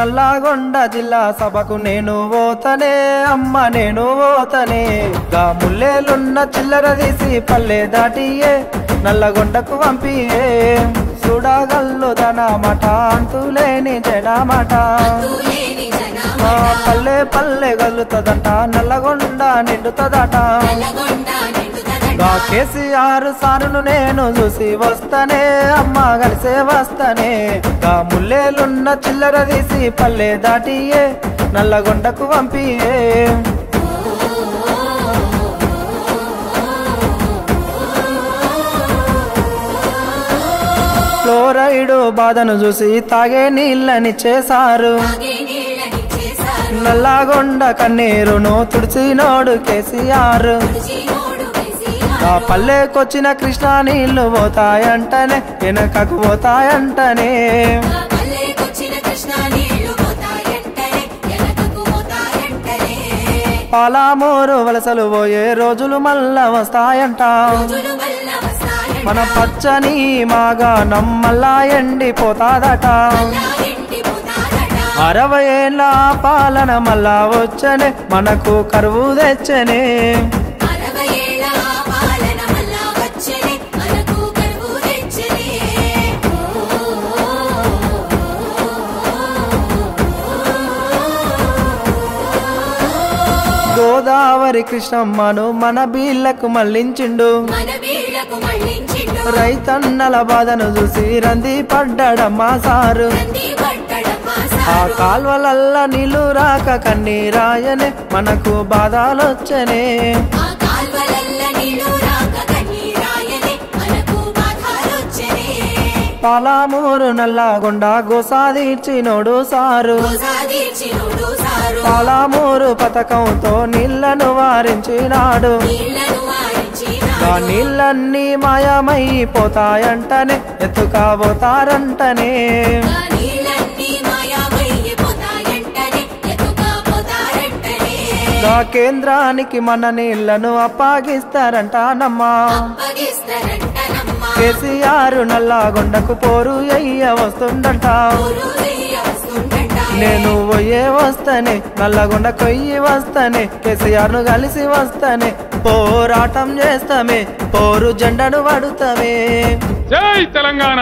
నల్లగొండ జిల్లా సభకు నేను పోతనే అమ్మ నేను పోతనే గా ముల్లేలున్న చిల్లర తీసి పల్లె దాటియే నల్లగొండకు పంపియే చూడగల్లు దనమాట అంతులేని జనమాట పల్లె పల్లె గల్లుతదట నల్లగొండ నిండుతదట గా కేసీఆర్ సారును నేను చూసి వస్తనే అమ్మ కలిసే వస్తనే గా ముల్లేలున్న చిల్లర తీసి పల్లె దాటియే నల్లగొండకు పంపియే ఫ్లోరైడు బాధను చూసి తాగే నీళ్ళని చేశారు నల్లగొండ కన్నీరును తుడిచినోడు కేసీఆర్ ఆ పల్లెకొచ్చిన కృష్ణా నీళ్లు పోతాయంటనే వెనకకు పోతాయంటనే పాలామూరు వలసలు పోయే రోజులు మళ్ళా వస్తాయంట మన పచ్చని మాగాణం మళ్ళా ఎండిపోతాదట 60 ఏళ్ళ పాలన మళ్ళా వచ్చనే మనకు కరువు తెచ్చనే గోదావరి కృష్ణమ్మను మన బీళ్లకు మళ్లించిండు రైతన్నల బాధను చూసి రంది పడ్డాడమ్మా సారు ఆ కాల్వలల్ల నీళ్లు రాక కన్నీరాయనే మనకు బాధలొచ్చనే పాలామూరు నల్లగొండ గోసాదీర్చినోడు సారు పాలామూరు పథకంతో నీళ్లను వారించినాడు ఆ నీళ్ళన్నీ మాయమైపోతాయంటనే ఎత్తుకపోతారంటనే ఆ కేంద్రానికి మన నీళ్లను అప్పగిస్తారంటానమ్మా కేసీఆర్ నల్లగొండకు పోరు అయ్య వస్తుందంట నేను పోయే వస్తనే నల్లగొండ కొయ్యి వస్తనే కేసీఆర్ ను కలిసి వస్తనే పోరాటం చేస్తామే పోరు జెండను పడుతామే జై తెలంగాణ।